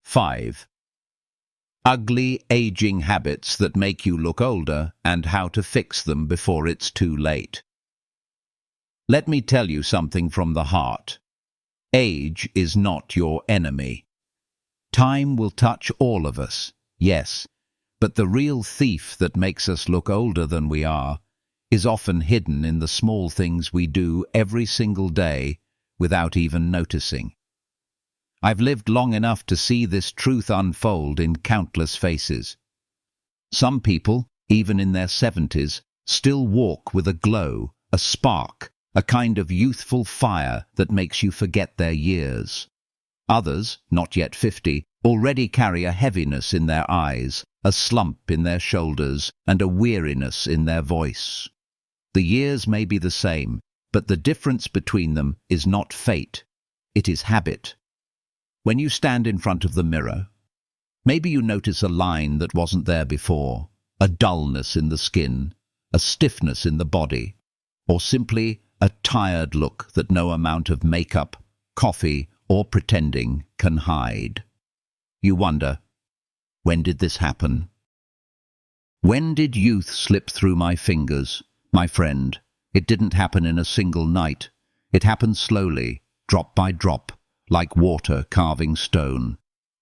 5. Ugly aging habits that make you look older and how to fix them before it's too late. Let me tell you something from the heart. Age is not your enemy. Time will touch all of us, yes, but the real thief that makes us look older than we are is often hidden in the small things we do every single day without even noticing. I've lived long enough to see this truth unfold in countless faces. Some people, even in their 70s, still walk with a glow, a spark, a kind of youthful fire that makes you forget their years. Others, not yet 50, already carry a heaviness in their eyes, a slump in their shoulders, and a weariness in their voice. The years may be the same, but the difference between them is not fate, it is habit. When you stand in front of the mirror, maybe you notice a line that wasn't there before, a dullness in the skin, a stiffness in the body, or simply a tired look that no amount of makeup, coffee, or pretending can hide. You wonder, when did this happen? When did youth slip through my fingers? My friend, it didn't happen in a single night. It happened slowly, drop by drop, like water carving stone.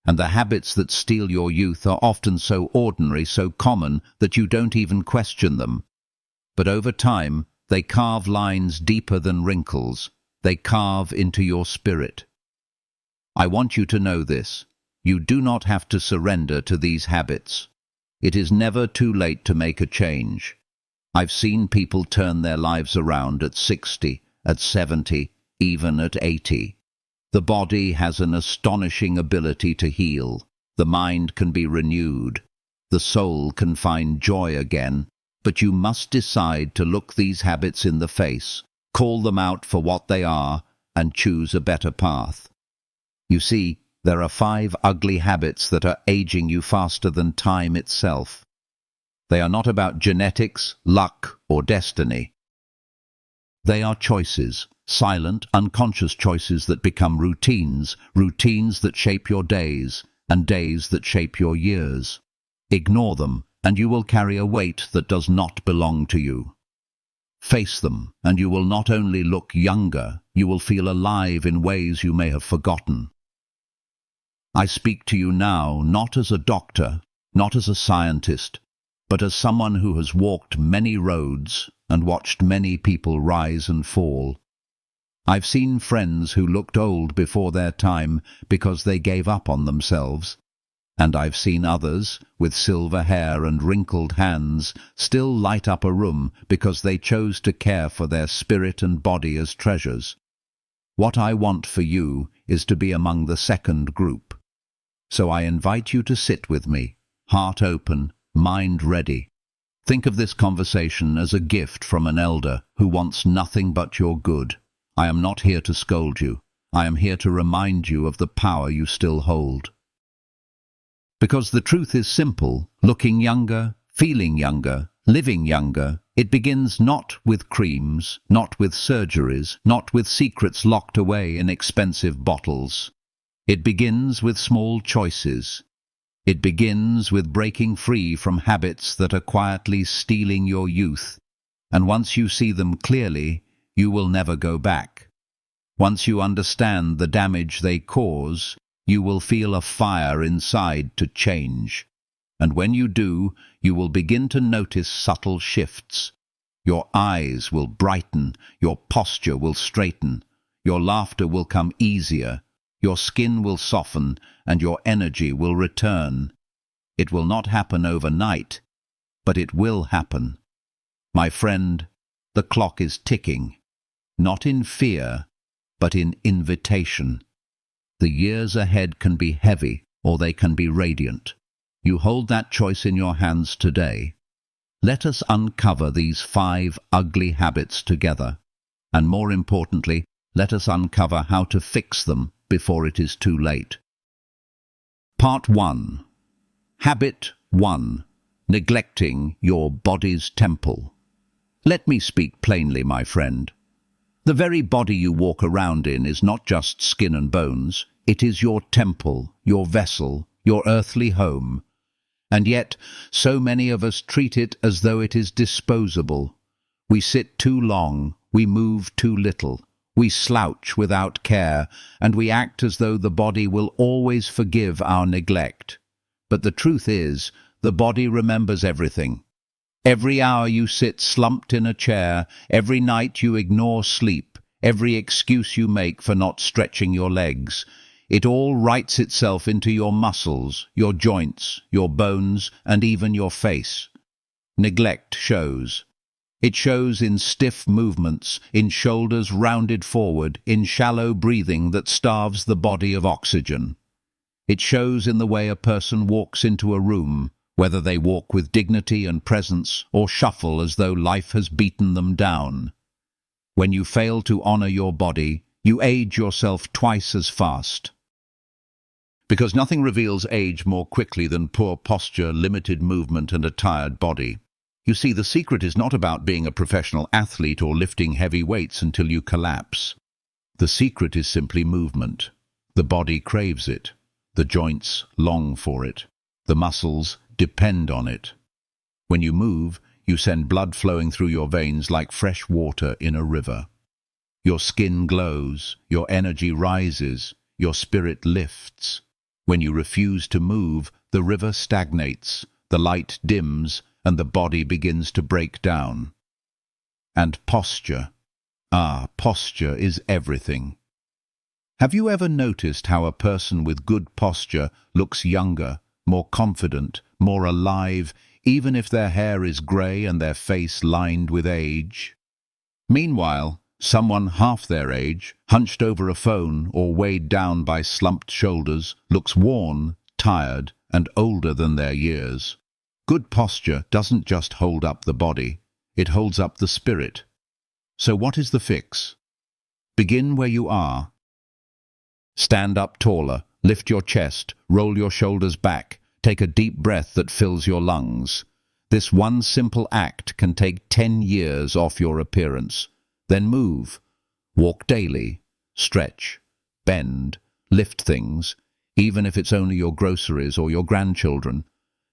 And the habits that steal your youth are often so ordinary, so common, that you don't even question them. But over time, they carve lines deeper than wrinkles. They carve into your spirit. I want you to know this. You do not have to surrender to these habits. It is never too late to make a change. I've seen people turn their lives around at 60, at 70, even at 80. The body has an astonishing ability to heal. The mind can be renewed. The soul can find joy again. But you must decide to look these habits in the face, call them out for what they are, and choose a better path. You see, there are 5 ugly habits that are aging you faster than time itself. They are not about genetics, luck, or destiny. They are choices, silent, unconscious choices that become routines, routines that shape your days, and days that shape your years. Ignore them, and you will carry a weight that does not belong to you. Face them, and you will not only look younger, you will feel alive in ways you may have forgotten. I speak to you now not as a doctor, not as a scientist, but as someone who has walked many roads and watched many people rise and fall. I've seen friends who looked old before their time because they gave up on themselves. And I've seen others, with silver hair and wrinkled hands, still light up a room because they chose to care for their spirit and body as treasures. What I want for you is to be among the second group. So I invite you to sit with me, heart open, mind ready. Think of this conversation as a gift from an elder who wants nothing but your good. I am not here to scold you. I am here to remind you of the power you still hold. Because the truth is simple, looking younger, feeling younger, living younger, it begins not with creams, not with surgeries, not with secrets locked away in expensive bottles. It begins with small choices. It begins with breaking free from habits that are quietly stealing your youth, and once you see them clearly, you will never go back. Once you understand the damage they cause, you will feel a fire inside to change. And when you do, you will begin to notice subtle shifts. Your eyes will brighten, your posture will straighten, your laughter will come easier, your skin will soften, and your energy will return. It will not happen overnight, but it will happen. My friend, the clock is ticking, not in fear, but in invitation. The years ahead can be heavy, or they can be radiant. You hold that choice in your hands today. Let us uncover these 5 ugly habits together. And more importantly, let us uncover how to fix them before it is too late. Part 1. Habit 1. Neglecting your body's temple. Let me speak plainly, my friend. The very body you walk around in is not just skin and bones, It is your temple, your vessel, your earthly home. And yet, so many of us treat it as though it is disposable. We sit too long, we move too little, we slouch without care, and we act as though the body will always forgive our neglect. But the truth is, the body remembers everything. Every hour you sit slumped in a chair, every night you ignore sleep, every excuse you make for not stretching your legs, it all writes itself into your muscles, your joints, your bones, and even your face. Neglect shows. It shows in stiff movements, in shoulders rounded forward, in shallow breathing that starves the body of oxygen. It shows in the way a person walks into a room, whether they walk with dignity and presence or shuffle as though life has beaten them down. When you fail to honor your body, you age yourself twice as fast. Because nothing reveals age more quickly than poor posture, limited movement, and a tired body. You see, the secret is not about being a professional athlete or lifting heavy weights until you collapse. The secret is simply movement. The body craves it. The joints long for it. The muscles depend on it. When you move, you send blood flowing through your veins like fresh water in a river. Your skin glows, your energy rises, your spirit lifts. When you refuse to move, the river stagnates, the light dims, and the body begins to break down. And posture. Posture is everything. Have you ever noticed how a person with good posture looks younger, more confident, more alive, even if their hair is grey and their face lined with age? Meanwhile, someone half their age, hunched over a phone or weighed down by slumped shoulders, looks worn, tired, and older than their years. Good posture doesn't just hold up the body, it holds up the spirit. So what is the fix? Begin where you are. Stand up taller, lift your chest, roll your shoulders back, take a deep breath that fills your lungs. This one simple act can take 10 years off your appearance. Then move. Walk daily. Stretch. Bend. Lift things, even if it's only your groceries or your grandchildren.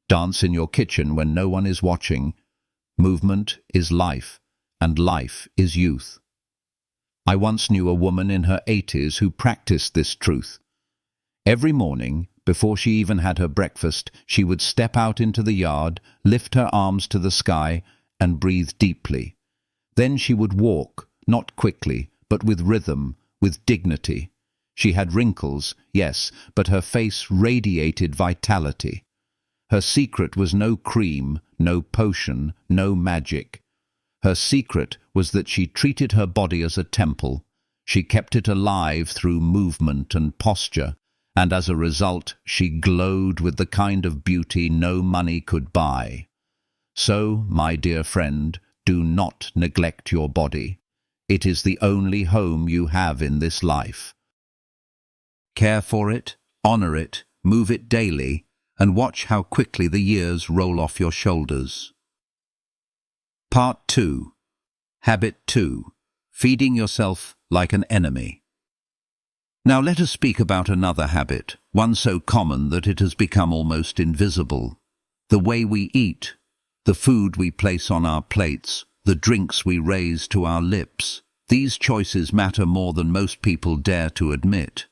Dance in your kitchen when no one is watching. Movement is life, and life is youth. I once knew a woman in her 80s who practiced this truth. Every morning, before she even had her breakfast, she would step out into the yard, lift her arms to the sky, and breathe deeply. Then she would walk, not quickly, but with rhythm, with dignity. She had wrinkles, yes, but her face radiated vitality. Her secret was no cream, no potion, no magic. Her secret was that she treated her body as a temple. She kept it alive through movement and posture, and as a result she glowed with the kind of beauty no money could buy. So, my dear friend, do not neglect your body. It is the only home you have in this life. Care for it, honor it, move it daily, and watch how quickly the years roll off your shoulders. Part 2. Habit 2. Feeding yourself like an enemy. Now let us speak about another habit, one so common that it has become almost invisible. The way we eat. The food we place on our plates, the drinks we raise to our lips. These choices matter more than most people dare to admit.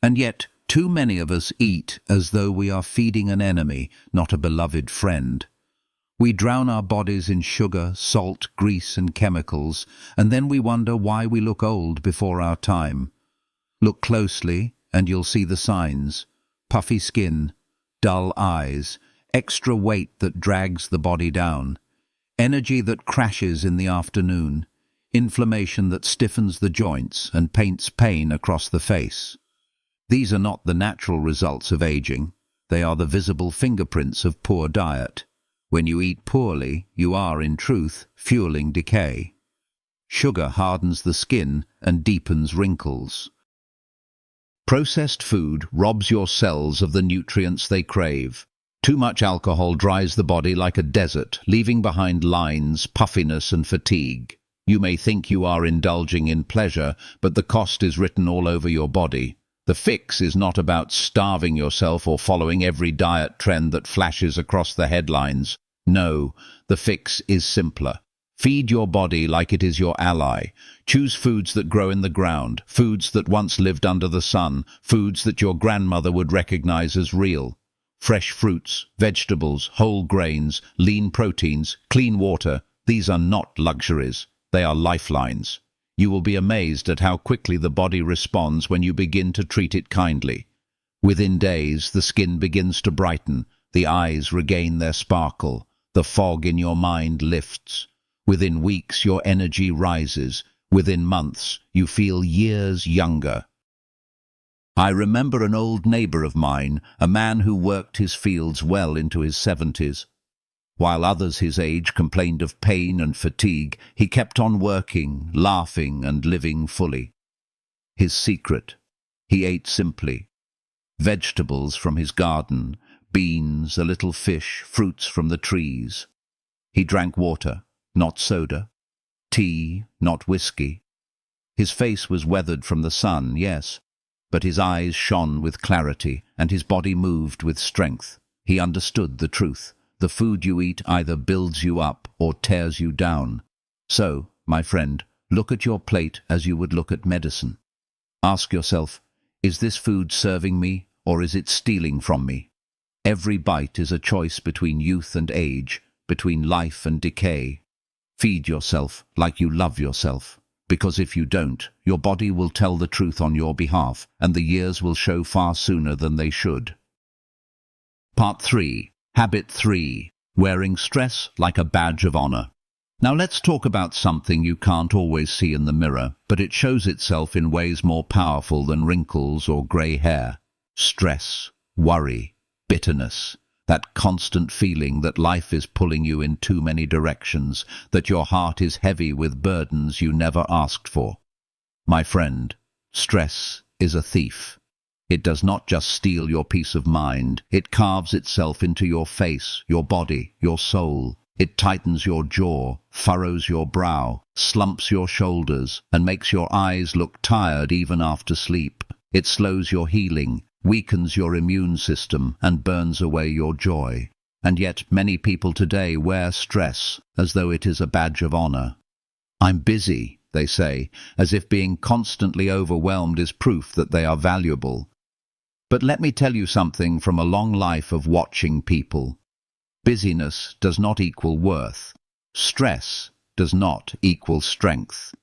And yet, too many of us eat as though we are feeding an enemy, not a beloved friend. We drown our bodies in sugar, salt, grease, and chemicals, and then we wonder why we look old before our time. Look closely, and you'll see the signs. Puffy skin, dull eyes, extra weight that drags the body down, energy that crashes in the afternoon, inflammation that stiffens the joints and paints pain across the face. These are not the natural results of aging. They are the visible fingerprints of poor diet. When you eat poorly, you are, in truth, fueling decay. Sugar hardens the skin and deepens wrinkles. Processed food robs your cells of the nutrients they crave. Too much alcohol dries the body like a desert, leaving behind lines, puffiness, and fatigue. You may think you are indulging in pleasure, but the cost is written all over your body. The fix is not about starving yourself or following every diet trend that flashes across the headlines. No, the fix is simpler. Feed your body like it is your ally. Choose foods that grow in the ground, foods that once lived under the sun, foods that your grandmother would recognize as real. Fresh fruits, vegetables, whole grains, lean proteins, clean water, these are not luxuries. They are lifelines. You will be amazed at how quickly the body responds when you begin to treat it kindly. Within days, the skin begins to brighten, the eyes regain their sparkle, the fog in your mind lifts. Within weeks, your energy rises. Within months, you feel years younger. I remember an old neighbor of mine, a man who worked his fields well into his 70s. While others his age complained of pain and fatigue, he kept on working, laughing and living fully. His secret: he ate simply. Vegetables from his garden, beans, a little fish, fruits from the trees. He drank water, not soda. Tea, not whiskey. His face was weathered from the sun, yes, but his eyes shone with clarity, and his body moved with strength. He understood the truth. The food you eat either builds you up or tears you down. So, my friend, look at your plate as you would look at medicine. Ask yourself, is this food serving me or is it stealing from me? Every bite is a choice between youth and age, between life and decay. Feed yourself like you love yourself, because if you don't, your body will tell the truth on your behalf, and the years will show far sooner than they should. Part 3. Habit 3. Wearing stress like a badge of honor. Now let's talk about something you can't always see in the mirror, but it shows itself in ways more powerful than wrinkles or grey hair. Stress, worry, bitterness. That constant feeling that life is pulling you in too many directions, that your heart is heavy with burdens you never asked for. My friend, stress is a thief. It does not just steal your peace of mind, it carves itself into your face, your body, your soul. It tightens your jaw, furrows your brow, slumps your shoulders, and makes your eyes look tired even after sleep. It slows your healing, weakens your immune system, and burns away your joy. And yet many people today wear stress as though it is a badge of honor. I'm busy, they say, as if being constantly overwhelmed is proof that they are valuable. But let me tell you something from a long life of watching people. Busyness does not equal worth. Stress does not equal strength.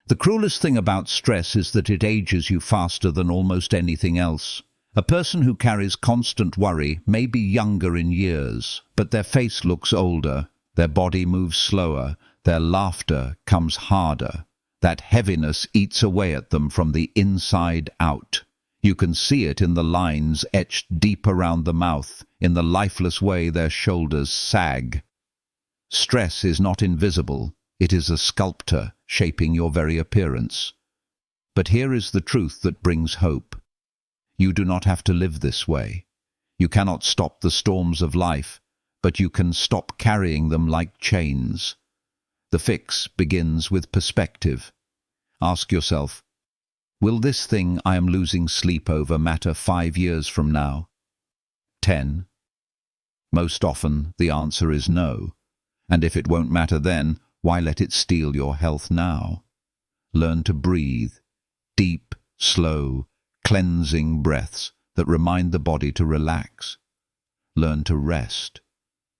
The cruelest thing about stress is that it ages you faster than almost anything else. A person who carries constant worry may be younger in years, but their face looks older, their body moves slower, their laughter comes harder. That heaviness eats away at them from the inside out. You can see it in the lines etched deep around the mouth, in the lifeless way their shoulders sag. Stress is not invisible. It is a sculptor shaping your very appearance. But here is the truth that brings hope. You do not have to live this way. You cannot stop the storms of life, but you can stop carrying them like chains. The fix begins with perspective. Ask yourself, will this thing I am losing sleep over matter 5 years from now? 10? Most often the answer is no. And if it won't matter then, why let it steal your health now? Learn to breathe. Deep, slow, cleansing breaths that remind the body to relax. Learn to rest.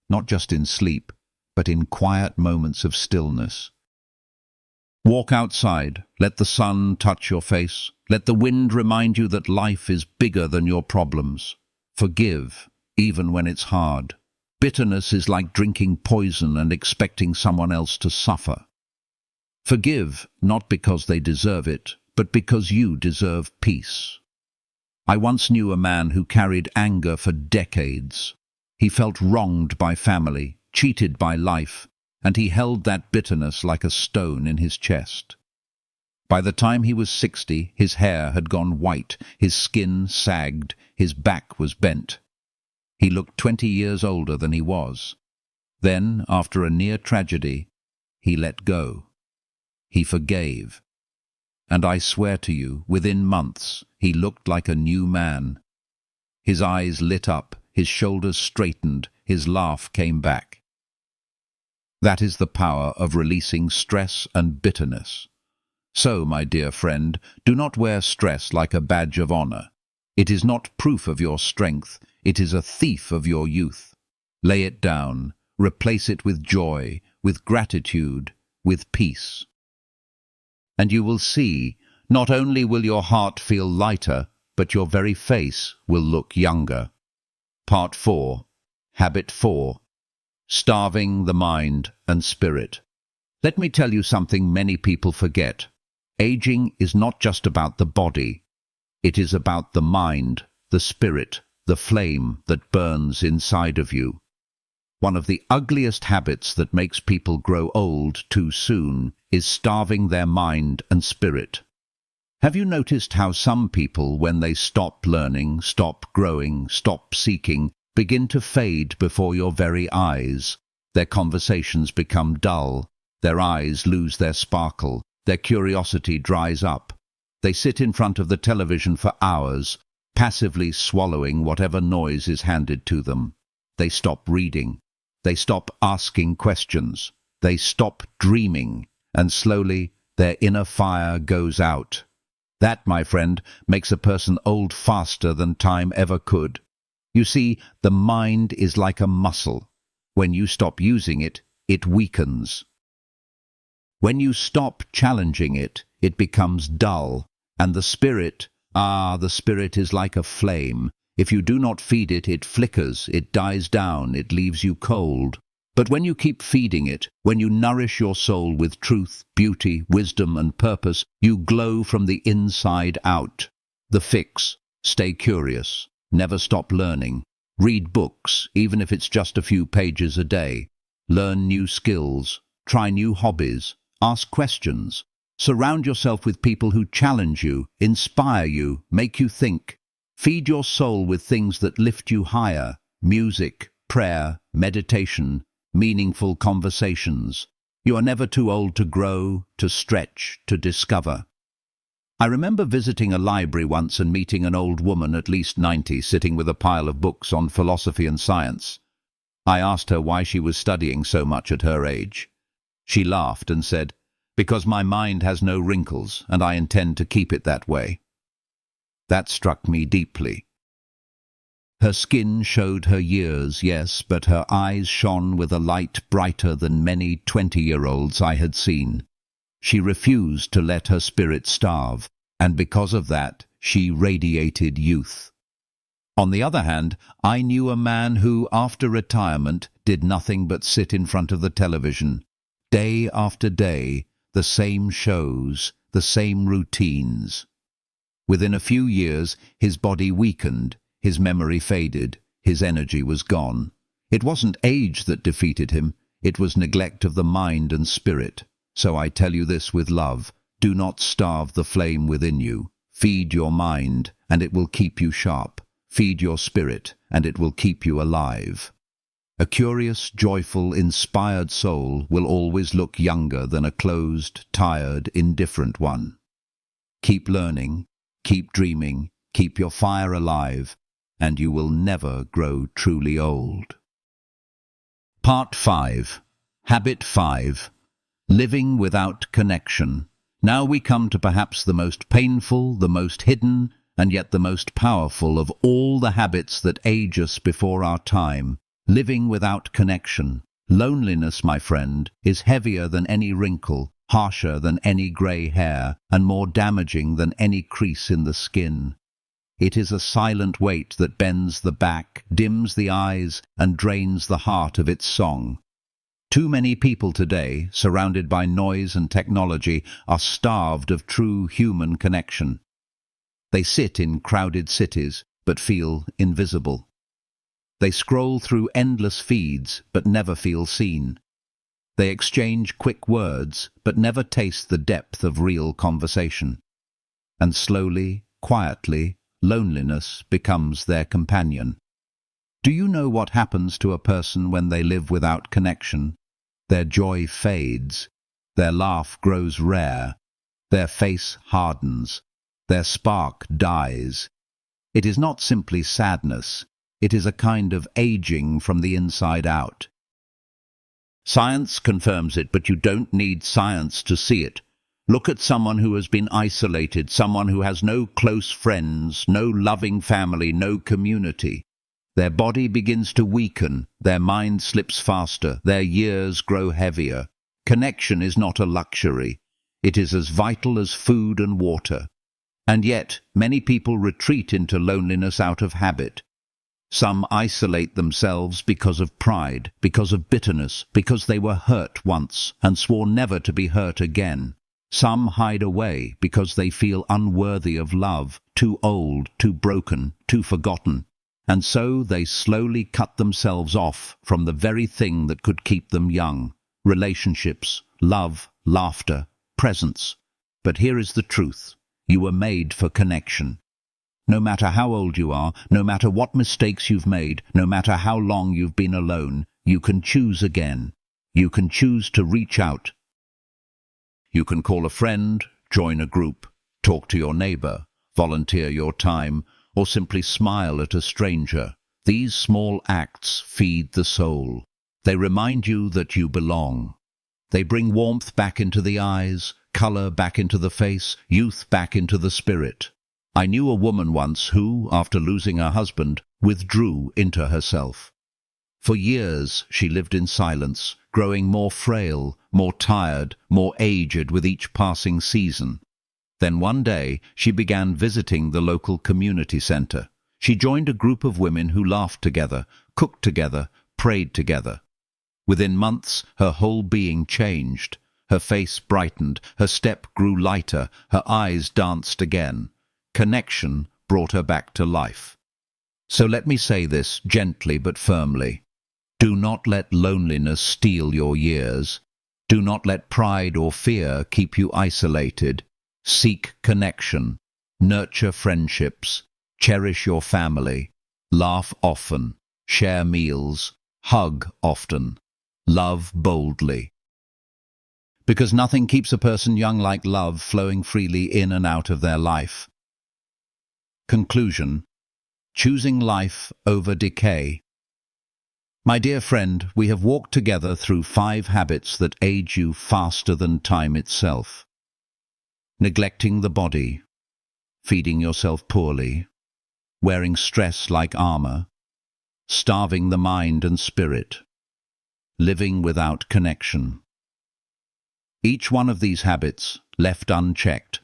Not just in sleep, but in quiet moments of stillness. Walk outside, let the sun touch your face, let the wind remind you that life is bigger than your problems. Forgive, even when it's hard. Bitterness is like drinking poison and expecting someone else to suffer. Forgive, not because they deserve it, but because you deserve peace. I once knew a man who carried anger for decades. He felt wronged by family, cheated by life, and he held that bitterness like a stone in his chest. By the time he was 60, his hair had gone white, his skin sagged, his back was bent. He looked 20 years older than he was. Then, after a near tragedy, he let go. He forgave. and I swear to you, within months, he looked like a new man. His eyes lit up, his shoulders straightened, his laugh came back. That is the power of releasing stress and bitterness. So, my dear friend, do not wear stress like a badge of honor. It is not proof of your strength, it is a thief of your youth. Lay it down, replace it with joy, with gratitude, with peace. And you will see, not only will your heart feel lighter, but your very face will look younger. Part 4. Habit 4. Starving the mind and spirit. Let me tell you something many people forget. Aging is not just about the body. It is about the mind, the spirit, the flame that burns inside of you. One of the ugliest habits that makes people grow old too soon is starving their mind and spirit. Have you noticed how some people, when they stop learning, stop growing, stop seeking, begin to fade before your very eyes? Their conversations become dull, their eyes lose their sparkle, their curiosity dries up. They sit in front of the television for hours, passively swallowing whatever noise is handed to them. They stop reading. They stop asking questions. They stop dreaming, and slowly their inner fire goes out. That, my friend, makes a person old faster than time ever could. You see, the mind is like a muscle. When you stop using it, it weakens. When you stop challenging it, it becomes dull. And the spirit is like a flame. If you do not feed it, it flickers, it dies down, it leaves you cold. But when you keep feeding it, when you nourish your soul with truth, beauty, wisdom, and purpose, you glow from the inside out. The fix: stay curious, never stop learning. Read books, even if it's just a few pages a day. Learn new skills, try new hobbies, ask questions. Surround yourself with people who challenge you, inspire you, make you think. Feed your soul with things that lift you higher: music, prayer, meditation, meaningful conversations. You are never too old to grow, to stretch, to discover. I remember visiting a library once and meeting an old woman, at least 90, sitting with a pile of books on philosophy and science. I asked her why she was studying so much at her age. She laughed and said, "Because my mind has no wrinkles, and I intend to keep it that way." That struck me deeply. Her skin showed her years, yes, but her eyes shone with a light brighter than many 20-year-olds I had seen. She refused to let her spirit starve, and because of that, she radiated youth. On the other hand, I knew a man who, after retirement, did nothing but sit in front of the television. Day after day, the same shows, the same routines. Within a few years, his body weakened, his memory faded, his energy was gone. It wasn't age that defeated him, it was neglect of the mind and spirit. So I tell you this with love: do not starve the flame within you. Feed your mind, and it will keep you sharp. Feed your spirit, and it will keep you alive. A curious, joyful, inspired soul will always look younger than a closed, tired, indifferent one. Keep learning, keep dreaming, keep your fire alive, and you will never grow truly old. Part 5. Habit 5. Living without connection. Now we come to perhaps the most painful, the most hidden, and yet the most powerful of all the habits that age us before our time. Living without connection. Loneliness, my friend, is heavier than any wrinkle, harsher than any grey hair, and more damaging than any crease in the skin. It is a silent weight that bends the back, dims the eyes, and drains the heart of its song. Too many people today, surrounded by noise and technology, are starved of true human connection. They sit in crowded cities, but feel invisible. They scroll through endless feeds, but never feel seen. They exchange quick words, but never taste the depth of real conversation. And slowly, quietly, loneliness becomes their companion. Do you know what happens to a person when they live without connection? Their joy fades, their laugh grows rare, Their face hardens. Their spark dies. It is not simply sadness. It is a kind of aging from the inside out. Science confirms it, but you don't need science to see it. Look at someone who has been isolated, someone who has no close friends, no loving family, no community. Their body begins to weaken, their mind slips faster, their years grow heavier. Connection is not a luxury. It is as vital as food and water. And yet, many people retreat into loneliness out of habit. Some isolate themselves because of pride, because of bitterness, because they were hurt once and swore never to be hurt again. Some hide away because they feel unworthy of love, too old, too broken, too forgotten. And so they slowly cut themselves off from the very thing that could keep them young. Relationships, love, laughter, presence. But here is the truth. You were made for connection. No matter how old you are, no matter what mistakes you've made, no matter how long you've been alone, you can choose again. You can choose to reach out. You can call a friend, join a group, talk to your neighbor, volunteer your time, or simply smile at a stranger. These small acts feed the soul. They remind you that you belong. They bring warmth back into the eyes, color back into the face, youth back into the spirit. I knew a woman once who, after losing her husband, withdrew into herself. For years she lived in silence, growing more frail, more tired, more aged with each passing season. Then one day she began visiting the local community center. She joined a group of women who laughed together, cooked together, prayed together. Within months her whole being changed. Her face brightened, her step grew lighter, her eyes danced again. Connection brought her back to life. So let me say this gently but firmly. Do not let loneliness steal your years. Do not let pride or fear keep you isolated. Seek connection. Nurture friendships. Cherish your family. Laugh often. Share meals. Hug often. Love boldly. Because nothing keeps a person young like love flowing freely in and out of their life. Conclusion. Choosing life over decay. My dear friend, we have walked together through 5 habits that age you faster than time itself. Neglecting the body, feeding yourself poorly, wearing stress like armor, starving the mind and spirit, living without connection. Each one of these habits, left unchecked,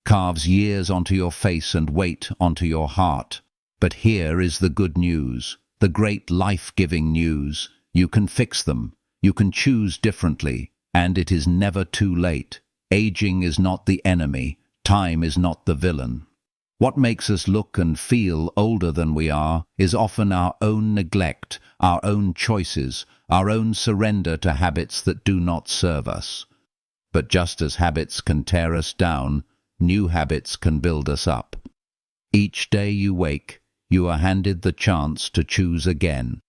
carves years onto your face and weight onto your heart. But here is the good news, the great life-giving news. You can fix them, you can choose differently, and it is never too late. Aging is not the enemy, time is not the villain. What makes us look and feel older than we are is often our own neglect, our own choices, our own surrender to habits that do not serve us. But just as habits can tear us down, new habits can build us up. Each day you wake, you are handed the chance to choose again,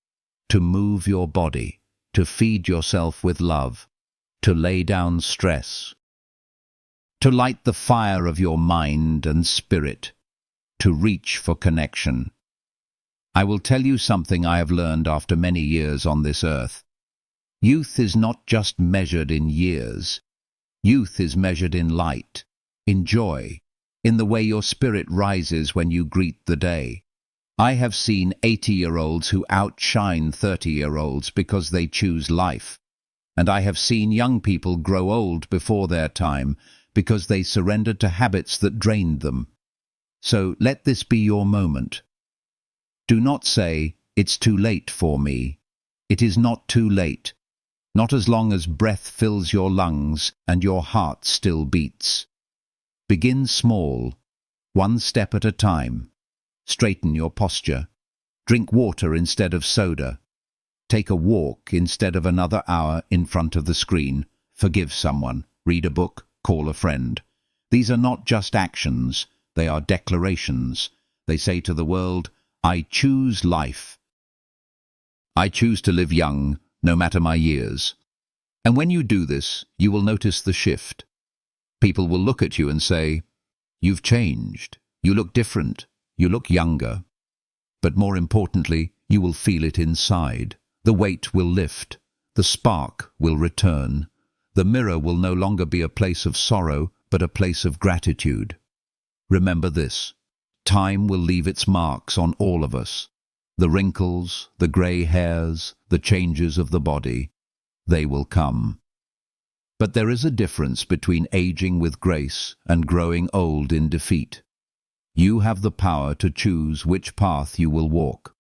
to move your body, to feed yourself with love, to lay down stress, to light the fire of your mind and spirit, to reach for connection. I will tell you something I have learned after many years on this earth. Youth is not just measured in years. Youth is measured in light, in joy, in the way your spirit rises when you greet the day. I have seen 80-year-olds who outshine 30-year-olds because they choose life. And I have seen young people grow old before their time because they surrendered to habits that drained them. So let this be your moment. Do not say, "It's too late for me." It is not too late. Not as long as breath fills your lungs and your heart still beats. Begin small, one step at a time. Straighten your posture. Drink water instead of soda. Take a walk instead of another hour in front of the screen. Forgive someone. Read a book. Call a friend. These are not just actions. They are declarations. They say to the world, "I choose life. I choose to live young, no matter my years." And when you do this, you will notice the shift. People will look at you and say, "You've changed. You look different. You look younger." But more importantly, you will feel it inside. The weight will lift. The spark will return. The mirror will no longer be a place of sorrow, but a place of gratitude. Remember this: time will leave its marks on all of us. The wrinkles, the grey hairs, the changes of the body, they will come. But there is a difference between aging with grace and growing old in defeat. You have the power to choose which path you will walk.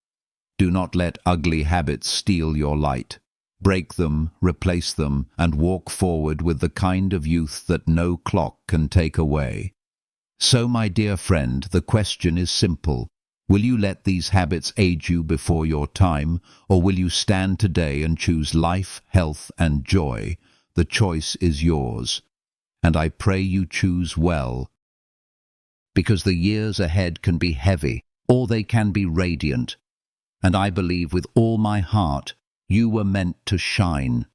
Do not let ugly habits steal your light. Break them, replace them, and walk forward with the kind of youth that no clock can take away. So, my dear friend, the question is simple. Will you let these habits age you before your time, or will you stand today and choose life, health, and joy? The choice is yours, and I pray you choose well, because the years ahead can be heavy, or they can be radiant, and I believe with all my heart you were meant to shine.